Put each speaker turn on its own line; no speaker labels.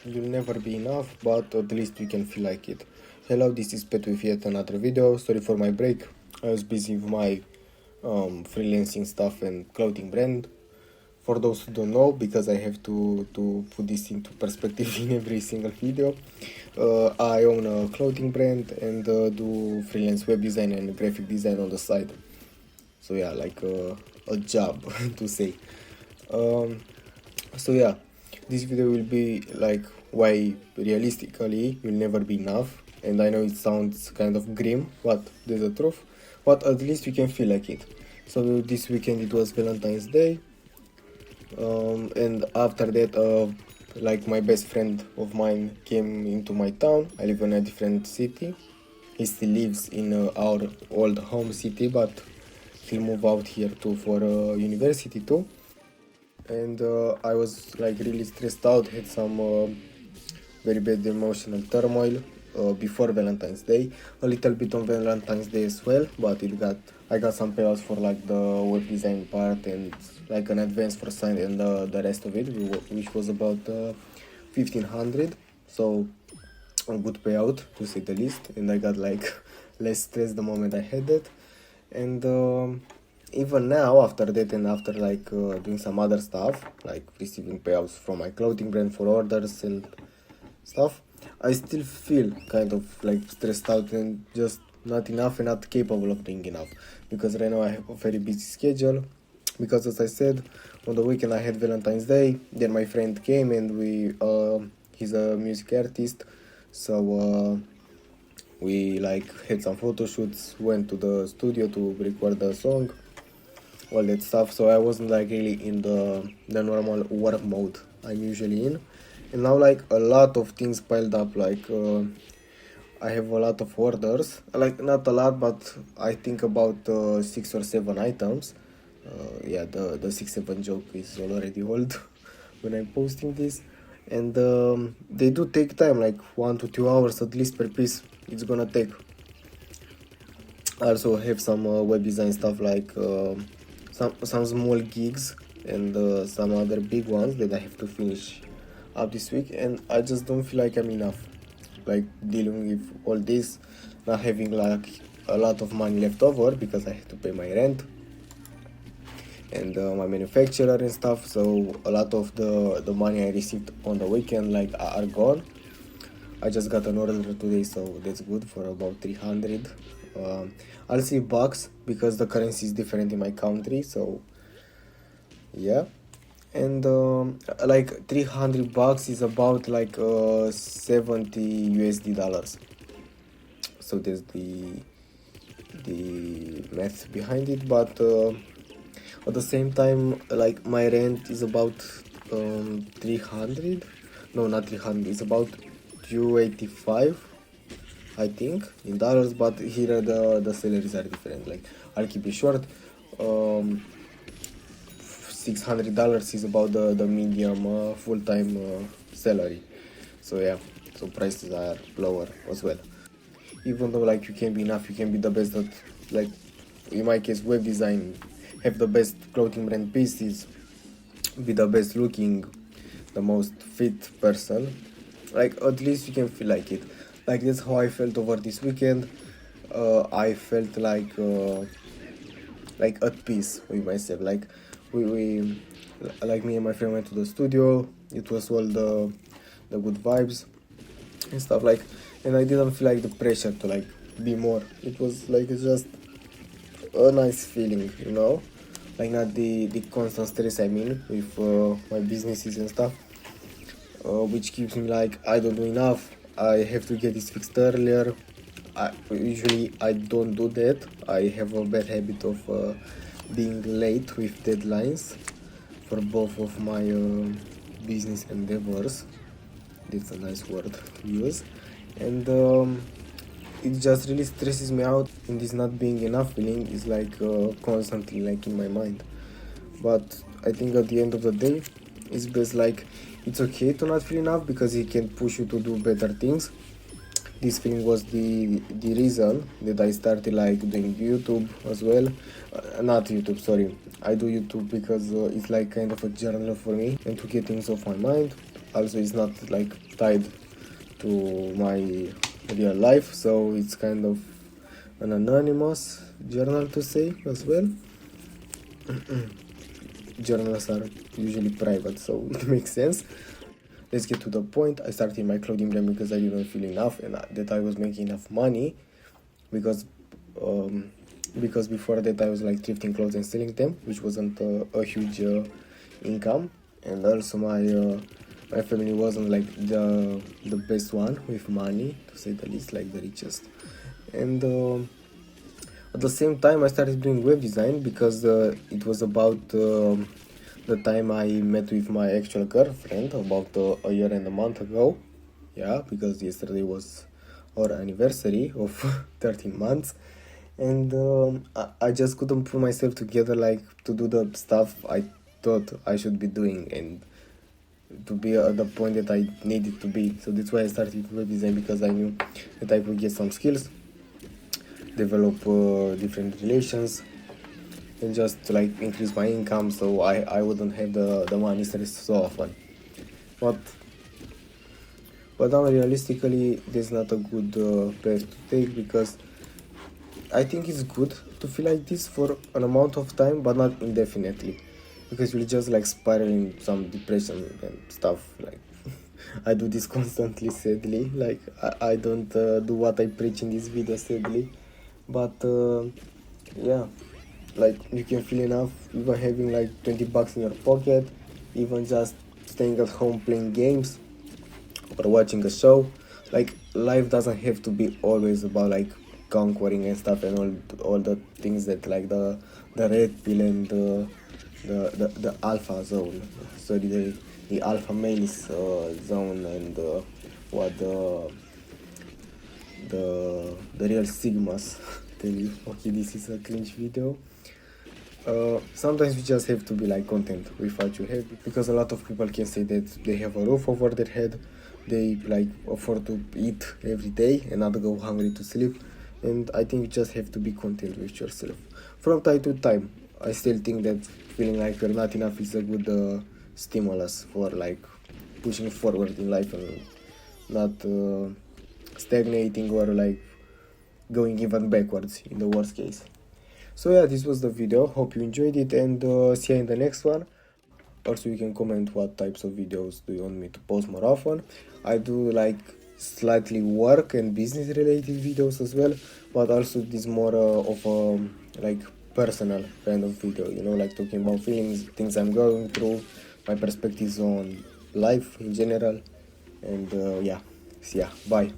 You'll never be enough, but at least we can feel like it. Hello, this is Pet with yet another video. Sorry for my break. I was busy with my freelancing stuff and clothing brand. For those who don't know, because I have to put this into perspective in every single video, I own a clothing brand and do freelance web design and graphic design on the side. So yeah, like a job to say. Um, so yeah, this video will be like why realistically you'll never be enough, and I know it sounds kind of grim, but there's the truth. But at least you can feel like it. So this weekend it was Valentine's Day, and after that, like my best friend of mine came into my town. I live in a different city. He still lives in our old home city, but he'll move out here too for university too. And I was like really stressed out, had some very bad emotional turmoil before Valentine's Day, a little bit on Valentine's Day as well, but I got some payouts for like the web design part and like an advance for sign and the rest of it, which was about 1500. So a good payout to say the least, and I got like less stress the moment I had it. And even now after that and after like doing some other stuff like receiving payouts from my clothing brand for orders and stuff, I still feel kind of like stressed out and just not enough and not capable of doing enough, because right now I have a very busy schedule. Because as I said, on the weekend I had Valentine's Day, then my friend came and he's a music artist, so we like had some photo shoots, went to the studio to record the song, all that stuff. So I wasn't like really in the normal work mode I'm usually in. And now like a lot of things piled up, like I have a lot of orders, like not a lot, but I think about 6 or 7 items. Yeah, the 6-7 joke is already old when I'm posting this. And they do take time, like 1 to 2 hours at least per piece it's gonna take. I also have some web design stuff, like some small gigs and some other big ones that I have to finish up this week, and I just don't feel like I'm enough. Like dealing with all this, not having like a lot of money left over because I have to pay my rent and my manufacturer and stuff. So a lot of the money I received on the weekend like are gone. I just got an order today, so that's good for about 300. I'll see bucks because the currency is different in my country, so yeah. And like 300 bucks is about like 70 USD dollars. So there's the math behind it, but at the same time, like my rent is about 300. No, not 300. It's about 285, I think, in dollars. But here the salaries are different. Like I'll keep it short. $600 is about the medium full-time salary. So yeah, so prices are lower as well. Even though like you can be enough, you can be the best at, like in my case, web design, have the best clothing brand pieces, be the best looking, the most fit person, like at least you can feel like it. Like that's how I felt over this weekend. I felt like at peace with myself. Like we like me and my friend went to the studio. It was all the good vibes and stuff, like, and I didn't feel like the pressure to like be more. It was like just a nice feeling, you know, like not the constant stress I mean with my businesses and stuff, which keeps me like I don't do enough, I have to get this fixed earlier. Usually I don't do that. I have a bad habit of being late with deadlines for both of my business endeavors. That's a nice word to use. And it just really stresses me out, and this not being enough feeling is like constantly like in my mind. But I think at the end of the day, it's best like it's okay to not feel enough because it can push you to do better things. This feeling was the reason that I started like doing YouTube as well. Not YouTube, sorry. I do YouTube because it's like kind of a journal for me and to get things off my mind. also it's not like tied to my real life, so it's kind of an anonymous journal to say as well. Journals are usually private, so it makes sense. Let's get to the point. I started my clothing brand because I didn't feel enough and that I was making enough money, because before that I was like thrifting clothes and selling them, which wasn't a huge income, and also my family wasn't like the best one with money, to say the least, like the richest. And at the same time I started doing web design because it was about the time I met with my actual girlfriend about a year and a month ago. Yeah, because yesterday was our anniversary of 13 months, and I just couldn't put myself together like to do the stuff I thought I should be doing and to be at the point that I needed to be. So that's why I started with web design, because I knew that I could get some skills, develop different relations, and just to like increase my income, so I wouldn't have the money stress so often. But now realistically, there's not a good path to take, because I think it's good to feel like this for an amount of time, but not indefinitely, because you'll just like spiral in some depression and stuff. Like I do this constantly, sadly. Like I don't do what I preach in this video, sadly, but yeah, like you can feel enough even having like 20 bucks in your pocket, even just staying at home playing games or watching a show. Like life doesn't have to be always about like conquering and stuff and all the things that like the red pill and the alpha zone, sorry, the alpha males zone, and what the real sigmas tell you. Okay, this is a cringe video. Sometimes you just have to be like content with what you have, because a lot of people can say that they have a roof over their head, they like afford to eat every day and not go hungry to sleep, and I think you just have to be content with yourself. From time to time, I still think that feeling like you're not enough is a good stimulus for like pushing forward in life and not stagnating or like going even backwards in the worst case. So yeah, this was the video, hope you enjoyed it, and see you in the next one. Also, you can comment what types of videos do you want me to post more often. I do like slightly work and business related videos as well, but also this more of a like personal kind of video, you know, like talking about feelings, things I'm going through, my perspectives on life in general, and yeah, bye.